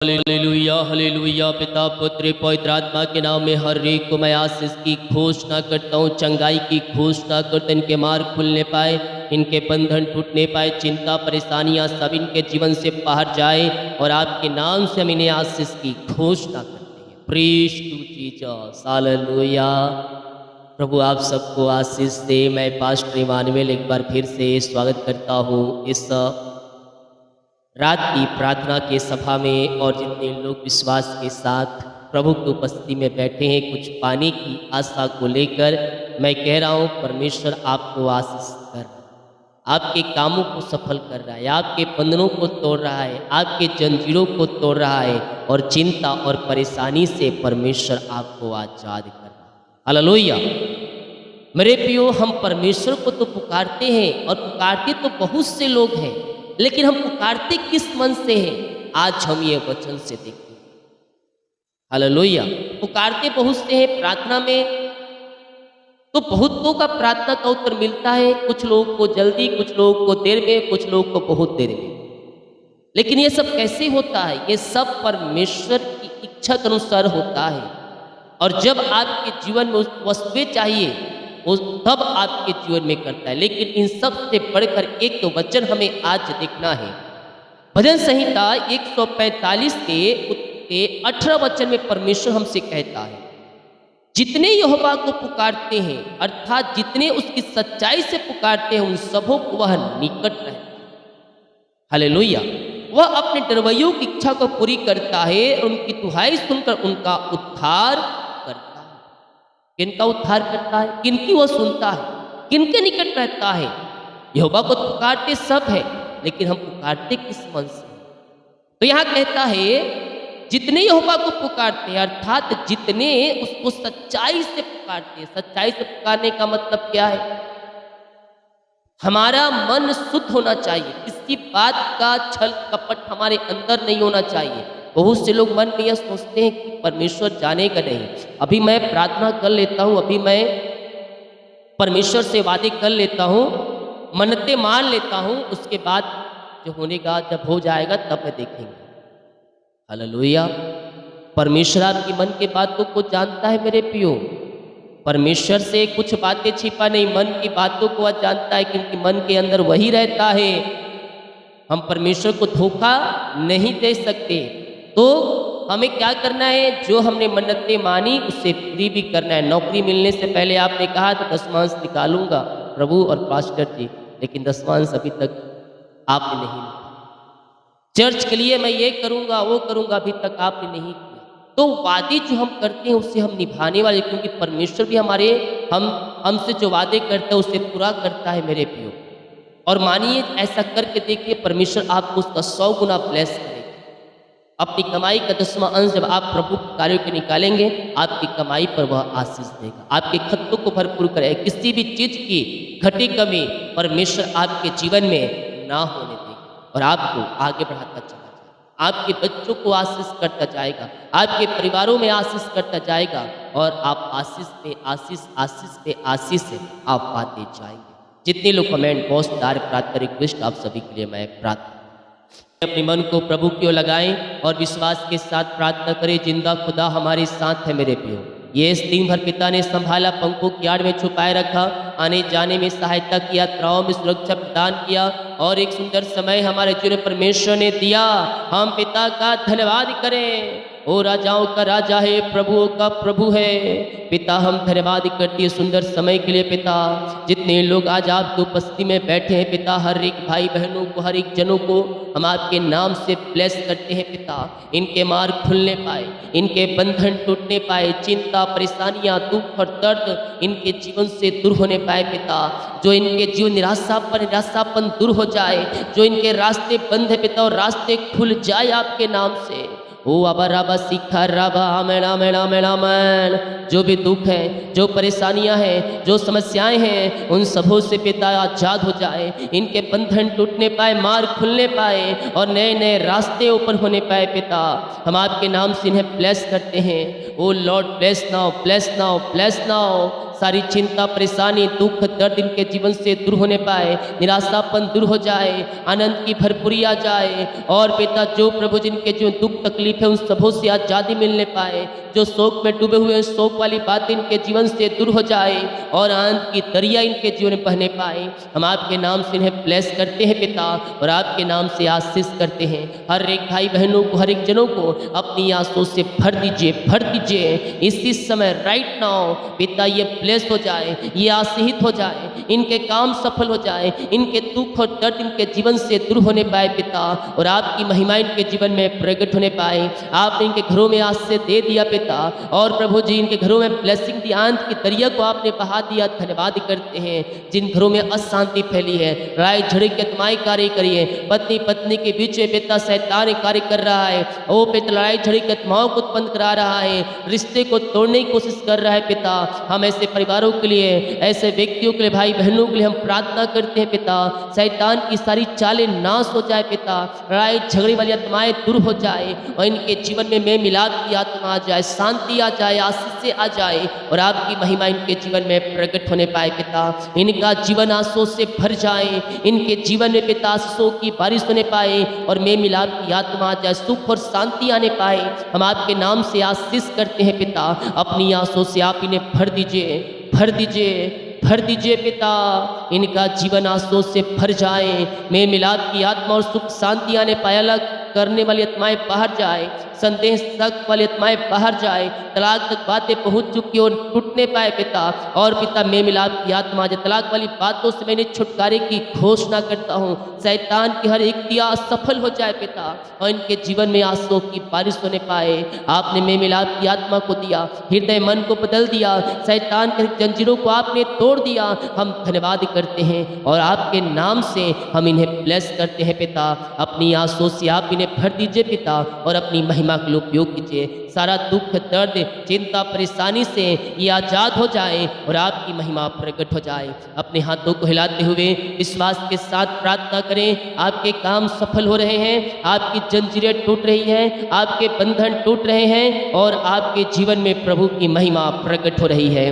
Hallelujah hallelujah. पिता पुत्र पवित्र आत्मा के नाम में हर एक को मैं आशीष की घोषणा करता हूँ, चंगाई की घोषणा करता हूँ। इनके मार्ग खुलने पाए, इनके बंधन टूटने पाए, चिंता परेशानियाँ सब इनके जीवन से बाहर जाए और आपके नाम से हम इन्हें आशीष की घोषणा करते हैं। Praise to Jesus, hallelujah. प्रभु आप सबको आशीष दे। मैं पास्टर इमानुएल एक बार फिर से स्वागत करता हूँ इस रात की प्रार्थना के सभा में। और जितने लोग विश्वास के साथ प्रभु की उपस्थिति में बैठे हैं, कुछ पाने की आशा को लेकर, मैं कह रहा हूँ परमेश्वर आपको आशीष कर रहा है, आपके कामों को सफल कर रहा है, आपके बंधनों को तोड़ रहा है, आपके जंजीरों को तोड़ रहा है और चिंता और परेशानी से परमेश्वर आपको आजाद कर रहा है। हालेलुया। मेरे प्रियो, हम परमेश्वर को तो पुकारते हैं और पुकारते तो बहुत से लोग हैं, लेकिन हम पुकारते किस मन से हैं, आज हम ये वचन से देखें। हालेलुया। पुकारते बहुत से हैं प्रार्थना में, तो बहुतों का प्रार्थना का उत्तर मिलता है, कुछ लोगों को जल्दी, कुछ लोगों को देर में, कुछ लोगों को बहुत देर में। लेकिन ये सब कैसे होता है? ये सब परमेश्वर की इच्छा के अनुसार होता है। और जब आपके जीवन में वस्तुएं चाहिए, वो तब आपके जीवन में करता है। लेकिन इन सब से बढ़कर एक तो वचन हमें आज देखना है। भजन संहिता 145 के 18 वचन में परमेश्वर हमसे कहता है, जितने यहोवा को पुकारते हैं, अर्थात जितने उसकी सच्चाई से पुकारते हैं, उन सबों को वह निकट रहता है। हालेलुया। वह अपने डरवैयों की इच्छा को पूरी करता है और उनकी दुहाई सुनकर उनका उद्धार करता है। किनका उद्धार करता है? किनकी वह सुनता है, किनके निकट रहता है? यहोवा को पुकारते सब है, लेकिन हम पुकारते किस मन से? तो यहाँ कहता है, जितने यहोवा को पुकारते हैं, अर्थात जितने उसको सच्चाई से पुकारते हैं। सच्चाई से पुकारने का मतलब क्या है? हमारा मन शुद्ध होना चाहिए, किसी बात का छल कपट हमारे अंदर नहीं होना चाहिए। बहुत से लोग मन में यह सोचते हैं कि परमेश्वर जानेगा नहीं, अभी मैं प्रार्थना कर लेता हूँ, अभी मैं परमेश्वर से वादे कर लेता हूँ, मन्नतें मान लेता हूँ, उसके बाद जो होने का जब हो जाएगा तब मैं देखेंगे। हालेलुया। परमेश्वर आपकी मन के बातों को जानता है मेरे प्रियो। परमेश्वर से कुछ बातें छिपा नहीं, मन की बातों को वह जानता है, क्योंकि मन के अंदर वही रहता है। हम परमेश्वर को धोखा नहीं दे सकते। तो हमें क्या करना है? जो हमने मन्नतें मानी उसे पूरी भी करना है। नौकरी मिलने से पहले आपने कहा था दशमांश निकालूंगा प्रभु और पास्टर जी, लेकिन दशमांश अभी तक आपने नहीं निकाला। चर्च के लिए मैं ये करूंगा वो करूंगा, अभी तक आपने नहीं किया। तो वादे जो हम करते हैं उसे हम निभाने वाले, क्योंकि परमेश्वर भी हमसे जो वादे करता है उसे पूरा करता है मेरे प्रियो। और मानिए, ऐसा करके देखिए, परमेश्वर आपको उसका 100 गुना ब्लेस करेगा। अपनी कमाई का 10वां अंश जब आप प्रभु के कार्यों के निकालेंगे, आपकी कमाई पर वह आशीष देगा, आपके खत्तों को भरपूर करेगा। किसी भी चीज की घटी कमी परमेश्वर आपके जीवन में ना होने देगा और आपको आगे बढ़ाता चला जाएगा। आपके बच्चों को आशीष करता जाएगा, आपके परिवारों में आशीष करता जाएगा, और आप आशीष पे आशीष, आशीष पे आशीष से आप पाते जाएंगे। जितने लोग कमेंट बॉक्स दार प्रार्थना रिक्वेस्ट, आप सभी के लिए मैं प्रार्थना, अपने मन को प्रभु की ओर लगाएं और विश्वास के साथ प्रार्थना करें। जिंदा खुदा हमारे साथ है मेरे प्रियो। ये इस दिन भर पिता ने संभाला, पंखों की आड़ में छुपाए रखा, आने जाने में सहायता किया, यात्राओं में सुरक्षा प्रदान किया, और एक सुंदर समय हमारे जीवन परमेश्वर ने दिया। हम पिता का धन्यवाद करें। ओ राजाओं का राजा है, प्रभुओं का प्रभु है। पिता हम धन्यवाद करती है सुंदर समय के लिए। पिता, जितने लोग आज आपकी उपस्थिति में बैठे हैं पिता, हर एक भाई बहनों को, हर एक जनों को हम आपके नाम से ब्लेस करते हैं पिता। इनके मार्ग खुलने पाए, इनके बंधन टूटने पाए, चिंता परेशानियां दुख और दर्द इनके जीवन से दूर होने पाए पिता। जो इनके जीवन निराशापन दूर हो जाए, जो इनके रास्ते बंद है पिता और रास्ते खुल जाए आपके नाम से। ओ अबा रबा सिखा रबा आमेन आमेन आमेन आमेन। जो भी दुख है, जो परेशानियां हैं, जो समस्याएं हैं, उन सबों से पिता आजाद हो जाए, इनके बंधन टूटने पाए, मार्ग खुलने पाए और नए नए रास्ते ओपन होने पाए पिता। हम आपके नाम से इन्हें ब्लेस करते हैं। O Lord bless now, bless now, bless now. सारी चिंता, परेशानी, दुख, दर्द इनके जीवन से दूर होने पाए, निराशापन दूर हो जाए, आनंद की भरपूरी आ जाए और पिता जो प्रभु जिनके जो दुख तकलीफ है उन सबों से आज़ादी मिलने पाए, जो शोक में डूबे हुए हैं शोक वाली बातें इनके जीवन से दूर हो जाए और आनंद की दरिया इनके जीवन में बहने पाए। हम आपके नाम से इन्हें ब्लेस करते हैं पिता और आपके नाम से आशीष करते हैं। हर एक भाई बहनों को, हर एक जनों को अपनी आंसू से भर दीजिए, भर दीजिए इसी समय राइट नाउ पिता। ये ब्लेस हो जाए, ये आशीषित हो जाए, इनके काम सफल हो जाए, इनके दुख और दर्द इनके जीवन से दूर होने पाए पिता और आपकी महिमा इनके जीवन में प्रकट होने पाए। आपने इनके घरों में आज से दे दिया पिता और प्रभु जी इनके घरों में ब्लेसिंग दी, आनंद की दरिया को आपने बहा दिया। धन्यवाद करते हैं। जिन घरों में अशांति फैली है, लड़ाई झगड़े के तुम्हारी कार्य करिए, पत्नी पत्नी के बीच में पिता शैतान कार्य कर रहा है, ओ पिता लड़ाई झगड़े के आत्माओं को उत्पन्न करा रहा है, रिश्ते को तोड़ने की कोशिश कर रहा है पिता। हम ऐसे परिवारों के लिए, ऐसे व्यक्तियों के लिए, भाई बहनों के लिए हम प्रार्थना करते हैं पिता। शैतान की सारी चालें नाश हो जाए पिता, लड़ाई झगड़े वाली आत्माएं दूर हो जाए और इनके जीवन में मेल मिलाप की आत्मा आ जाए, शांति आ जाए, आशीष आ जाए और आपकी महिमा इनके जीवन में प्रकट होने पाए पिता। इनका जीवन आंसू से भर जाए, इनके जीवन में पिता आंसू की बारिश होने पाए और मेल मिलाप की आत्मा आ जाए, सुख और शांति आने पाए। हम आपके नाम से आशीष करते हैं पिता। अपनी आंसू से आप इन्हें भर दीजिए, भर दीजिए, भर दीजिए पिता। इनका जीवन आंसू से भर जाए, मेल मिलाप की आत्मा और सुख शांति आने पाए, अलग करने वाली आत्माएं बाहर जाए, संदेह शक वाली आत्माएं बाहर जाए, तलाक तक बातें पहुंच चुकी और टूटने पाए पिता और पिता मेल मिलाप की आत्मा जो तलाक वाली बातों से मैंने छुटकारे की घोषणा करता हूं। शैतान की हर एक क्रिया सफल हो जाए पिता और इनके जीवन में आंसू की बारिश होने पाए। आपने मेल मिलाप की आत्मा को दिया, हृदय मन को बदल दिया, शैतान के जंजीरों को आपने तोड़ दिया। हम धन्यवाद करते हैं और आपके नाम से हम इन्हें ब्लेस करते हैं पिता। अपनी आंसू से आप इन्हें भर दीजिए पिता और अपनी महिमा के लिए उपयोग कीजिए। सारा दुख, दर्द, चिंता, परेशानी से ये आजाद हो जाए और आपकी महिमा प्रकट हो जाए। अपने हाथों को हिलाते हुए विश्वास के साथ प्रार्थना करें। आपके काम सफल हो रहे हैं, आपकी जंजीरें टूट रही हैं, आपके बंधन टूट रहे हैं और आपके जीवन में प्रभु की महिमा प्रकट हो रही है।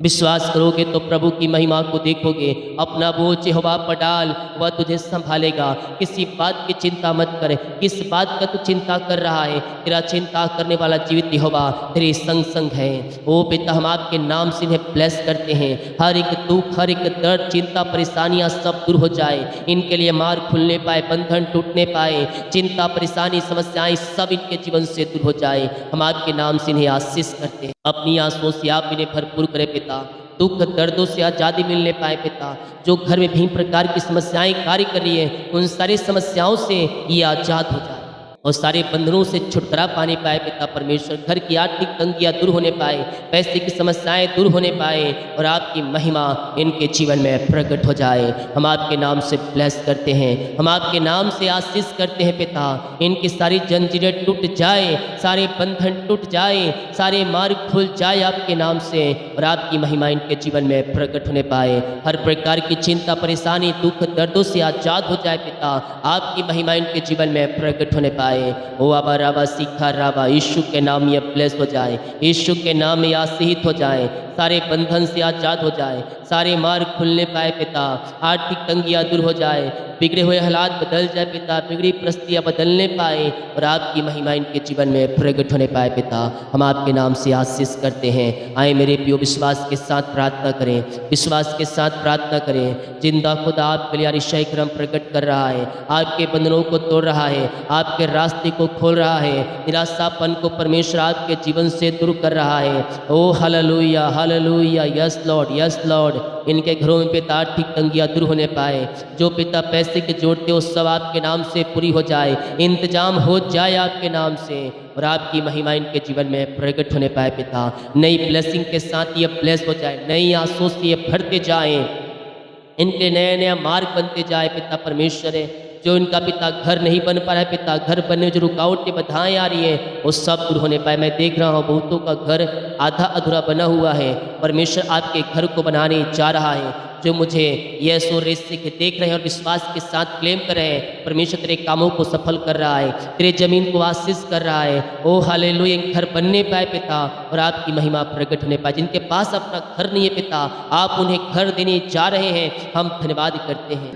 विश्वास करोगे तो प्रभु की महिमा को देखोगे। अपना बोझ यहोवा पर डाल, वह तुझे संभालेगा। किसी बात की चिंता मत कर। किस बात का तू चिंता कर रहा है? तेरा चिंता करने वाला जीवित यहोवा तेरे संग संग है। ओ पिता, हम आपके नाम से इन्हें ब्लेस करते हैं। हर एक दुख, हर एक दर्द, चिंता, परेशानियां सब दूर हो जाए। इनके लिए मार्ग खुलने पाए, बंधन टूटने पाए, चिंता, परेशानी, समस्याएं सब इनके जीवन से दूर हो जाए। हम आपके नाम से इन्हें आशीष करते हैं। अपनी आंसुओं से आप इन्हें भरपूर करें पिता। दुख दर्दों से आज़ादी मिलने पाए पिता। जो घर में विभिन्न प्रकार की समस्याएं कार्य कर रही है, उन सारी समस्याओं से ये आज़ाद हो जाए और सारे बंधनों से छुटकारा पाने पाए पिता परमेश्वर। घर की आर्थिक तंगियां दूर होने पाए, पैसे की समस्याएं दूर होने पाए और आपकी महिमा इनके जीवन में प्रकट हो जाए। हम आपके नाम से ब्लेस करते हैं, हम आपके नाम से आशीष करते हैं पिता। इनकी सारी जंजीरें टूट जाए, सारे बंधन टूट जाए, सारे मार्ग खुल जाए आपके नाम से और आपकी महिमा इनके जीवन में प्रकट होने पाए। हर प्रकार की चिंता, परेशानी, दुख दर्दों से आज़ाद हो जाए पिता। आपकी महिमा इनके जीवन में प्रकट होने पाए। ओ आबा राबा सीखा राबा, यीशु के नाम ये ब्लेस हो जाए, यीशु के नाम में आशीषित हो जाए, सारे बंधन से आज़ाद हो जाए, सारे मार्ग खुलने पाए पिता। आर्थिक तंगियां दूर हो जाए, बिगड़े हुए हालात बदल जाए पिता, बिगड़ी परिस्थितियां बदलने पाए और आपकी महिमा इनके जीवन में प्रकट होने पाए पिता। हम आपके नाम से आशीष करते हैं। आए मेरे प्रियो, विश्वास के साथ प्रार्थना करें, विश्वास के साथ प्रार्थना करें। जिंदा खुदा आपके लिए अतिशय क्रम प्रकट कर रहा है, आपके बंधनों को तोड़ रहा है, आपके रास्ते को खोल रहा है, निराशापन को परमेश्वर आपके जीवन से दूर कर रहा है। O hallelujah, hallelujah, yes Lord, yes Lord. इनके घरों में पिता आर्थिक तंगियां दूर होने पाए, जो पिता पैसे के जोड़ते हो सब आपके नाम से पूरी हो जाए, इंतजाम हो जाए आपके नाम से और आपकी महिमा इनके जीवन में प्रकट होने पाए पिता। नई ब्लेसिंग के साथ ये ब्लेस हो जाए, नई आंसू से ये भरते जाएं, इनके नया नया मार्ग बनते जाए पिता परमेश्वर है। जो इनका पिता घर नहीं बन पा रहा है पिता, घर बनने में जो रुकावटें बाधाएं आ रही हैं वो सब दूर होने पाए। मैं देख रहा हूँ बहुतों का घर आधा अधूरा बना हुआ है, परमेश्वर आपके घर को बनाने जा रहा है। जो मुझे यस और रेस से देख रहे हैं और विश्वास के साथ क्लेम कर रहे हैं, परमेश्वर तेरे कामों को सफल कर रहा है, तेरे जमीन को आशीष कर रहा है। ओ हालेलुया, घर बनने पाए पिता और आपकी महिमा प्रकट होने पाए। जिनके पास अपना घर नहीं है पिता, आप उन्हें घर देने जा रहे हैं, हम धन्यवाद करते हैं।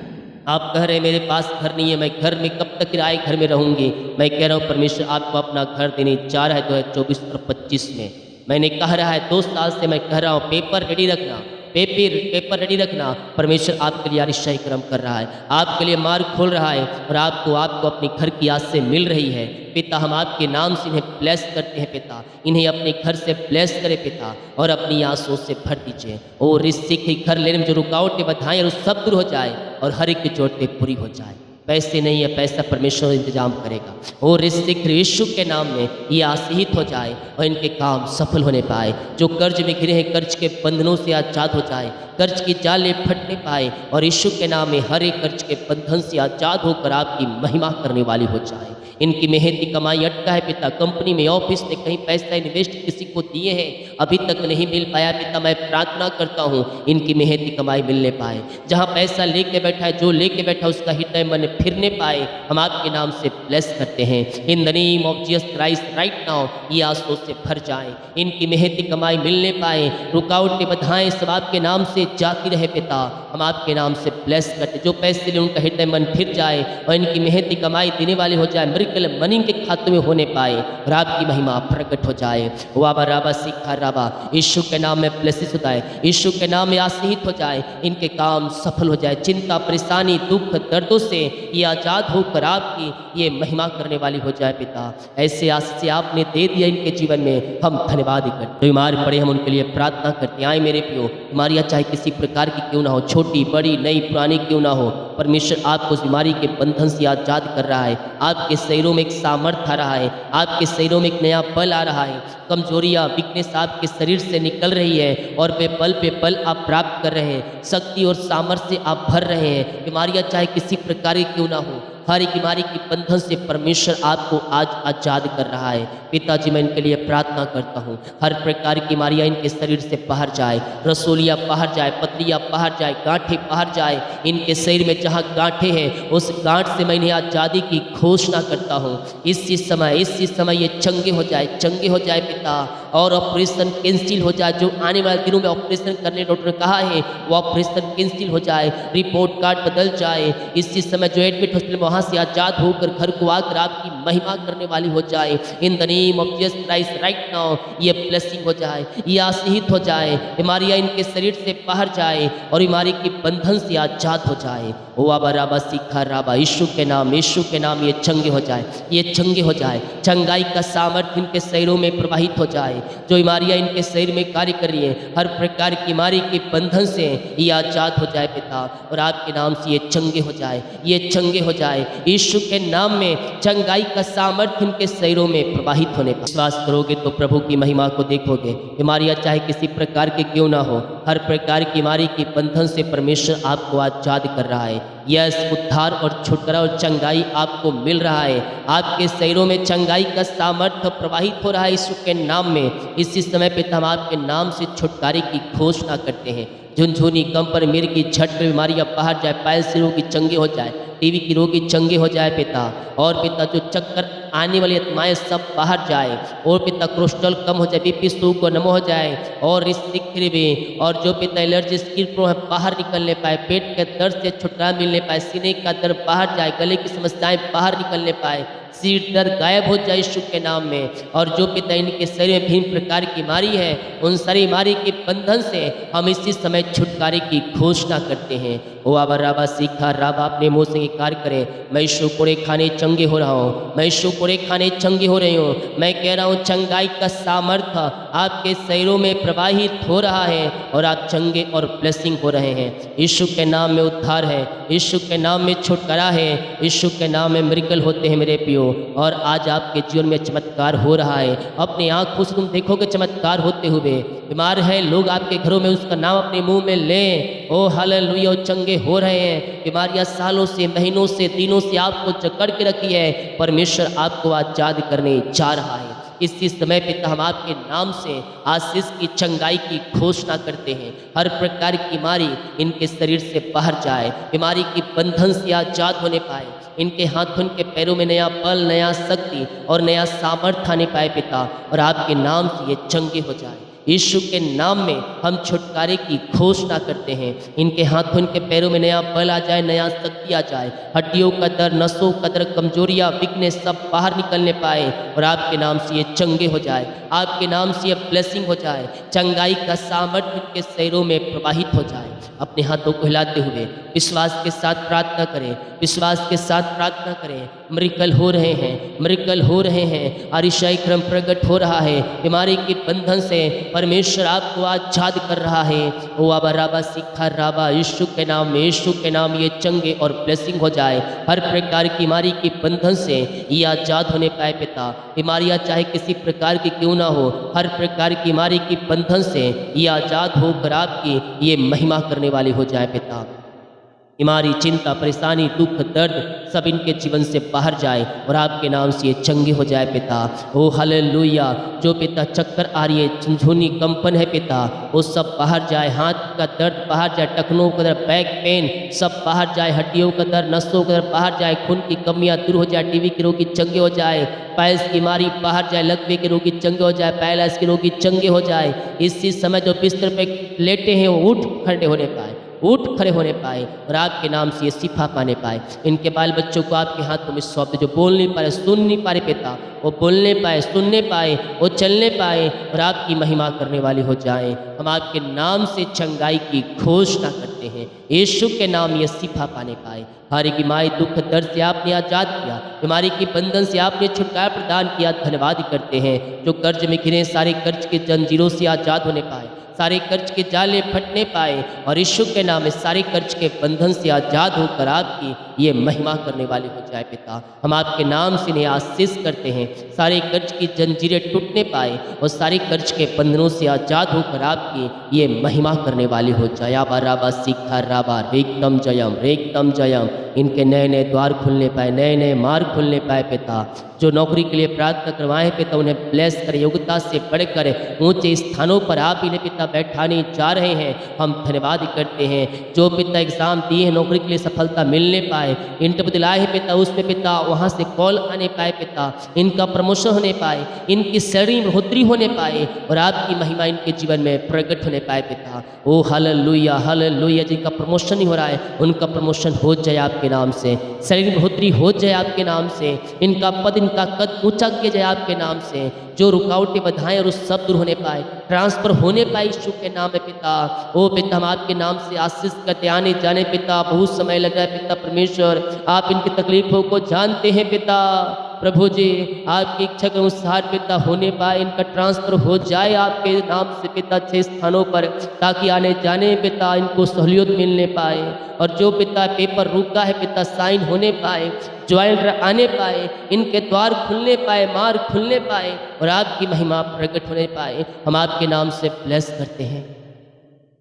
आप कह रहे हैं मेरे पास घर नहीं है, मैं घर में कब तक किराए घर में रहूंगी। मैं कह रहा हूँ परमेश्वर आपको अपना घर देने जा रहा है 2024 और 25 में। मैंने कह रहा है 2 साल से मैं कह रहा हूँ पेपर रेडी रखना, पेपर रेडी रखना। परमेश्वर आपके लिए अतिशय कर्म कर रहा है, आपके लिए मार्ग खोल रहा है और आपको अपने घर की आस से मिल रही है। पिता हम आपके नाम से इन्हें ब्लेस करते हैं पिता, इन्हें अपने घर से ब्लेस करें पिता और अपनी आंसुओं से भर दीजिए। और रिश्ते के घर लेने में जो रुकावटें बाधाएं और सब दूर हो जाए और हर एक की जरूरतें पूरी हो जाए। पैसे नहीं है, पैसा परमेश्वर इंतजाम करेगा। और रिश्ते यीशु के नाम में ये आशीषित हो जाए और इनके काम सफल होने पाए। जो कर्ज में घिरे हैं कर्ज के बंधनों से आज़ाद हो जाए, कर्ज की जाले फटने पाए और यीशु के नाम में हर एक कर्ज के बंधन से आज़ाद होकर आपकी महिमा करने वाली हो जाए। इनकी मेहनती कमाई अटका है पिता, कंपनी में ऑफिस में कहीं पैसा इन्वेस्ट किसी को दिए हैं अभी तक नहीं मिल पाया पिता। मैं प्रार्थना करता हूँ इनकी मेहनती कमाई मिलने पाए। जहाँ पैसा लेके बैठा है, जो लेके बैठा उसका हृदय मन फिरने पाए, हम आपके नाम से ब्लेस करते हैं। In the name of Jesus Christ right now ये आंसुओं से भर जाए, इनकी मेहनती कमाई मिलने पाए, रुकावटें बाधाएं सब आपके नाम से जाती रहे पिता। हम आपके नाम से ब्लेस करते, जो पैसे ले उनका हृदय मन फिर जाए और इनकी मेहनती कमाई देने वाले हो जाए, मिरेकल मनी के खाते में होने पाए और आपकी महिमा प्रकट हो जाए। वाबा राबा सिखा राबा, यीशु के नाम में ब्लेसिस हो जाए, यीशु के नाम में आशीषित हो जाए, इनके काम सफल हो जाए। चिंता परेशानी दुख दर्दों से ये आज़ाद होकर आपकी ये महिमा करने वाली हो जाए पिता। ऐसे आशीष आपने दे दिया इनके जीवन में, हम धन्यवाद करते। तो बीमार पड़े हम उनके लिए प्रार्थना करते आए मेरे प्रियो। बीमारियाँ चाहे किसी प्रकार की क्यों ना हो, छोटी बड़ी नई पुरानी क्यों ना हो, परमेश्वर आपको उस बीमारी के बंधन से आज़ाद कर रहा है। आपके शरीरों में एक सामर्थ्य आ रहा है, आपके शरीरों में एक नया बल आ रहा है। कमजोरियाँ वीकनेस आपके शरीर से निकल रही है और पे बल आप प्राप्त कर रहे हैं, शक्ति और सामर्थ्य से आप भर रहे हैं। बीमारियाँ चाहे किसी प्रकार की क्यों ना हो, हर एक बीमारी की बंधन से परमेश्वर आपको आज आज़ाद कर रहा है। पिताजी मैं इनके लिए प्रार्थना करता हूँ, हर प्रकार की बीमारियाँ इनके शरीर से बाहर जाए, रसोलियाँ बाहर जाए, पथरियाँ बाहर जाए, गांठें बाहर जाए। इनके शरीर में जहाँ गांठें हैं उस गांठ से मैं इन्हें आज़ादी की घोषणा करता हूँ। इसी समय ये चंगे हो जाए, चंगे हो जाए पिता, और ऑपरेशन कैंसिल हो जाए। जो आने वाले दिनों में ऑपरेशन करने डॉक्टर ने कहा है वो ऑपरेशन कैंसिल हो जाए, रिपोर्ट कार्ड बदल जाए। इसी समय जो एडमिट हॉस्पिटल वहाँ से आज़ाद होकर घर को आकर आपकी महिमा करने वाली हो जाए। In the name of Jesus Christ right now ये ब्लेसिंग हो जाए, ये आशीषित हो जाए, बीमारियाँ इनके शरीर से बाहर जाए और बीमारी के बंधन से आज़ाद हो जाए। ओ आबा राबा सिखा राबा, यीशु के नाम ये चंगे हो जाए, ये चंगे हो जाए। चंगाई का सामर्थ्य इनके शरीरों में प्रवाहित हो जाए। जो बीमारियाँ इनके शरीर में कार्य कर रही हैं, हर प्रकार की बीमारी के बंधन से ये आज़ाद हो जाए पिता, और आपके नाम से ये चंगे हो जाए, ये चंगे हो जाए। यीशु के नाम में चंगाई का सामर्थ्य इनके शरीरों में प्रवाहित होने पर विश्वास करोगे तो प्रभु की महिमा को देखोगे। बीमारियाँ चाहे किसी प्रकार की क्यों ना हो, हर प्रकार की बीमारी के बंधन से परमेश्वर आपको आज़ाद कर रहा है। यस, उद्धार और छुटकारा और चंगाई आपको मिल रहा है। आपके शरीरों में चंगाई का सामर्थ्य प्रवाहित हो रहा है यीशु के नाम में। इसी समय पे हम आपके नाम से छुटकारे की घोषणा करते हैं। झुनझुनी, कंपर, मिर्गी, झट पे बीमारियाँ बाहर जाए, पायल्स रोगी चंगे हो जाए, टीवी की रोगी चंगे हो जाए पिता। और पिता जो चक्कर आने वाली आत्माएं सब बाहर जाए, और पिता कोलेस्ट्रॉल कम हो जाए, बीपी शुगर नम हो जाए, और भी, और जो पिता एलर्जी स्किन प्रो है बाहर निकलने पाए, पेट के दर्द से छुटकारा मिलने पाए, सीने का दर्द बाहर जाए, गले की समस्याएं बाहर निकलने पाए, सिर दर्द गायब हो जाए यीशु के नाम में। और जो पिता इनके शरीर में विभिन्न प्रकार की बीमारी है, उन सारी बीमारी के बंधन से हम इसी समय छुटकारे की घोषणा करते हैं। ओ आबा राबा सीखा राबा, अपने मुँह से कार्य करें। मैं यीशु कोड़े खाने चंगे हो रहा हूँ, मैं यीशु कोड़े खाने चंगे हो रही हूँ। मैं कह रहा हूँ चंगाई का सामर्थ्य आपके शरीरों में प्रवाहित हो रहा है और आप चंगे और ब्लेसिंग हो रहे हैं। यीशु के नाम में उद्धार है, यीशु के नाम में छुटकारा है, यीशु के नाम में मिरेकल होते हैं मेरे प्रियो। हो और आज आपके जीवन में चमत्कार हो रहा है। अपनी आँखों से तुम देखोगे चमत्कार होते हुए। बीमार है लोग आपके घरों में उसका नाम अपने मुंह में लें, ओ हालेलुया, चंगे हो रहे हैं। बीमारियां सालों से, महीनों से, दिनों से आपको जकड़ के रखी है, परमेश्वर आपको आजाद करने जा रहा है। इसी समय पिता हम आपके नाम से आशीष की, चंगाई की घोषणा करते हैं। हर प्रकार की बीमारी इनके शरीर से बाहर जाए, बीमारी की बंधन से आजाद होने पाए। इनके हाथों, इनके पैरों में नया बल, नया शक्ति और नया सामर्थ्य आने पाए पिता, और आपके नाम से ये चंगे हो जाए। यीशु के नाम में हम छुटकारे की घोषणा करते हैं। इनके हाथों, इनके पैरों में नया बल आ जाए, नया शक्ति आ जाए। हड्डियों का दर्द, नसों का दर्द, कमजोरियाँ, वीकनेस सब बाहर निकलने पाए और आपके नाम से ये चंगे हो जाए। आपके नाम से ये ब्लेसिंग हो जाए, चंगाई का सामर्थ्य इनके शरीरों में प्रवाहित हो जाए। अपने हाथों को हिलाते हुए विश्वास के साथ प्रार्थना करें, विश्वास के साथ प्रार्थना करें। मिरेकल हो रहे हैं, मिरेकल हो रहे हैं, अतिशय क्रम प्रकट हो रहा है। बीमारी के बंधन से परमेश्वर आपको आजाद कर रहा है। ओ आबा राबा सीखा राबा, यीशु के नाम में, यीशु के नाम ये चंगे और ब्लेसिंग हो जाए। हर प्रकार की बीमारी के बंधन से ये आजाद होने पाए पिता। बीमारियां चाहे किसी प्रकार की क्यों ना हो, हर प्रकार की बीमारी की बंधन से ये आजाद होकर आपकी ये महिमा करने वाली हो जाए पिता। बीमारी, चिंता, परेशानी, दुख, दर्द सब इनके जीवन से बाहर जाए और आपके नाम से ये चंगे हो जाए पिता। ओ हालेलुया। जो पिता चक्कर आ रही है, झुनझुनी कंपन है पिता, वो सब बाहर जाए। हाथ का दर्द बाहर जाए, टखनों का दर्द, बैक पेन सब बाहर जाए। हड्डियों का दर्द, नसों का दर्द बाहर जाए। खून की कमियां दूर हो जाए। टीबी के रोगी चंगे हो जाए। पैस की बीमारी बाहर जाए। लकवे के रोगी चंगे हो जाए। पैरालाइसिस के रोगी चंगे हो जाए। इसी समय जो बिस्तर पे लेटे हैं वो उठ खड़े होने पाए, उठ खड़े होने पाए और आपके नाम से ये शिफा पाने पाए। इनके बाल बच्चों को आपके हाथों में सौंप दे, जो बोल नहीं पा रहे, सुन नहीं पा रहे पिता, वो बोलने पाए, सुनने पाए, वो चलने पाए और आपकी महिमा करने वाले हो जाएं। हम आपके नाम से चंगाई की घोषणा करते हैं। यीशु के नाम ये शिफा पाने पाए। हर एक बीमारी, दुख, दर्द से आपने आजाद किया, बीमारी के बंधन से आपने छुटकारा प्रदान किया। धन्यवाद करते हैं। जो कर्ज में घिरे सारे कर्ज के जंजीरों से आजाद होने पाए, सारे कर्ज के जाले फटने पाए और यीशु के नाम में सारे कर्ज के बंधन से आजाद होकर आपकी ये महिमा करने वाले हो जाए पिता। हम आपके नाम से इन्हें आशीष करते हैं। सारे कर्ज की जंजीरें टूटने पाए और सारे कर्ज के बंधनों से आजाद होकर आपकी ये महिमा करने वाले हो जाए। आबा राबा सीखा राबा रेकदम जयम, रेकदम जयम। इनके नए नए द्वार खुलने पाए, नए नए मार्ग खुलने पाए पिता। जो नौकरी के लिए प्रार्थना करवाएं पिता, उन्हें ब्लेस करें। योग्यता से बढ़कर ऊंचे स्थानों पर आप इन्हें पिता बैठाने जा रहे हैं। हम धन्यवाद करते हैं। जो पिता एग्जाम दिए हैं, नौकरी के लिए सफलता मिलने पाए, इंटरव्यू दिलाए हैं पिता, उसमें पिता वहाँ से कॉल आने पाए पिता, इनका प्रमोशन होने पाए, इनकी सैलरी में बढ़ोतरी होने पाए और आपकी महिमा इनके जीवन में प्रकट होने पाए पिता। ओ हालेलुया, हालेलुया। जिनका प्रमोशन नहीं हो रहा है, उनका प्रमोशन हो जाए आपके नाम से। सैलरी में बढ़ोतरी हो जाए आपके नाम से। इनका पद, इनका कद ऊंचा किया जाए आपके नाम से। जो रुकावटें, बाधाएं और उस सब दूर होने पाए, ट्रांसफर होने पाए यीशु के नाम में पिता। ओ पिता, हम आपके नाम से आशीष करते आने जाने पिता। बहुत समय लग रहा है पिता परमेश्वर, आप इनकी तकलीफों को जानते हैं पिता। प्रभु जी, आपकी इच्छा के अनुसार पिता होने पाए, इनका ट्रांसफर हो जाए आपके नाम से पिता 6 स्थानों पर, ताकि आने जाने पिता इनको सहूलियत मिलने पाए। और जो पिता पेपर रुका है पिता, साइन होने पाए, ज्वाइंट आने पाए, इनके द्वार खुलने पाए, मार्ग खुलने पाए और आपकी महिमा प्रकट होने पाए। हम आपके नाम से ब्लेस करते हैं।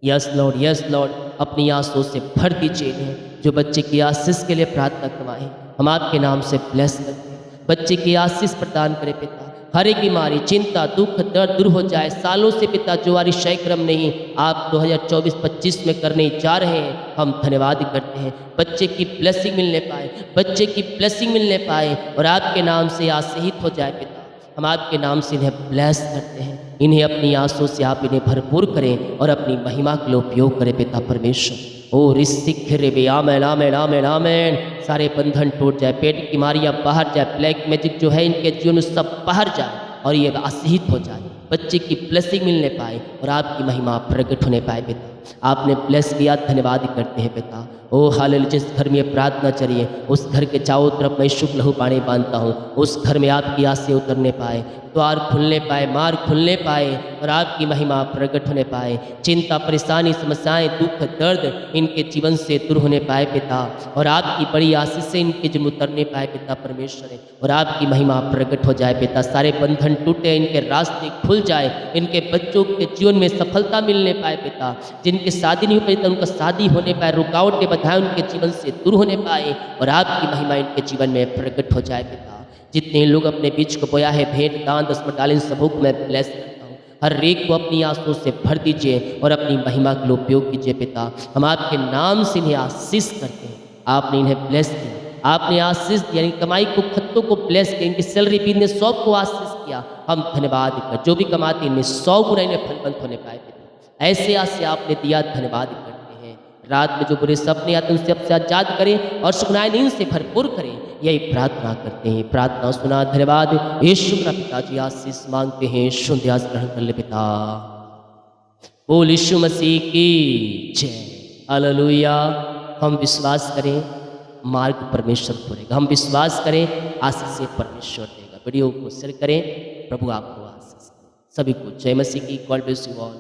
Yes Lord, yes Lord. अपनी आंसुओं से भर दीजिए इन्हें। जो बच्चे की आशीष के लिए प्रार्थना करवाएं, हम आपके नाम से ब्लेस करते हैं। बच्चे की आशीष प्रदान करें पिता। हर एक बीमारी, चिंता, दुख, दर्द दूर हो जाए। सालों से पिता जो अतिशय क्रम नहीं आप 2024-25 में करने जा रहे हैं, हम धन्यवाद करते हैं। बच्चे की ब्लेसिंग मिलने पाए, बच्चे की ब्लेसिंग मिलने पाए और आपके नाम से आशीषित हो जाए पिता। हम आपके नाम से इन्हें ब्लेस करते हैं। इन्हें अपनी आंसुओं से आप इन्हें भरपूर करें और अपनी महिमा के लिए उपयोग करें पिता परमेश्वर। ओ ऋषिक रे आमेन, आमेन, आमेन, आमेन। सारे बंधन टूट जाए, पेट की बीमारियां बाहर जाए, ब्लैक मैजिक जो है इनके जीवन में सब बाहर जाए और ये आशीषित हो जाए। बच्चे की ब्लेसिंग मिलने पाए और आपकी महिमा प्रकट होने पाए पिता। आपने ब्लेस किया, धन्यवाद करते हैं पिता। ओ हालेलुया, जिस घर में ये प्रार्थना चलिए उस घर के चारों तरफ मैं शुभ लहू पानी बांधता हूँ, उस घर में आपकी आसें उतरने पाए, द्वार खुलने पाए, मार्ग खुलने पाए और आपकी महिमा प्रकट होने पाए। चिंता, परेशानी, समस्याएं, दुख, दर्द इनके जीवन से दूर होने पाए पिता, और आपकी बड़ी आशीष से इनके जीवन उतरने पाए पिता परमेश्वर, और आपकी महिमा प्रकट हो जाए पिता। सारे बंधन टूटे, इनके रास्ते खुल जाए, इनके बच्चों के जीवन में सफलता मिलने पाए पिता। जिनकी शादी नहीं हो पाई उनका शादी होने पाए, रुकावटें बाधाएं उनके जीवन से दूर होने पाए और आपकी महिमा इनके जीवन में प्रकट हो जाए पिता। जितने लोग अपने बीच को बोया है, भेंट, दान, दसमत डालें, सबों को मैं ब्लेस करता हूँ। हर एक को अपनी आंसुओं से भर दीजिए और अपनी महिमा के लिए उपयोग कीजिए पिता। हम आपके नाम से इन्हें आशीष करते हैं। आपने इन्हें ब्लेस किया, आपने आशीष दिया, इनकी कमाई को, खत्तों को ब्लेस किया, इनकी सैलरी बिजनेस सब को आशीष किया। हम धन्यवाद कर, जो भी कमाते इनमें 100 गुना इन्हें फलवंत होने पाए पिता। ऐसे आसे आपने दिया, धन्यवाद करते हैं। रात में जो बुरे सपने आते हैं उनसे आपसे आजाद करें और सुखनाएं नींद से भरपूर करें, यही प्रार्थना करते हैं। प्रार्थना सुना, धन्यवाद यीशु का पिताजी, आशीष मांगते हैं, शुद्ध आशीष ग्रहण कर ले पिता। बोल यीशु मसीह की जय। हालेलुया। हम विश्वास करें मार्ग परमेश्वर खोलेगा, हम विश्वास करें आशीष से परमेश्वर देगा। वीडियो को शेयर करें, प्रभु आपको आशीष दे। सभी को जय मसीह की। God bless you all.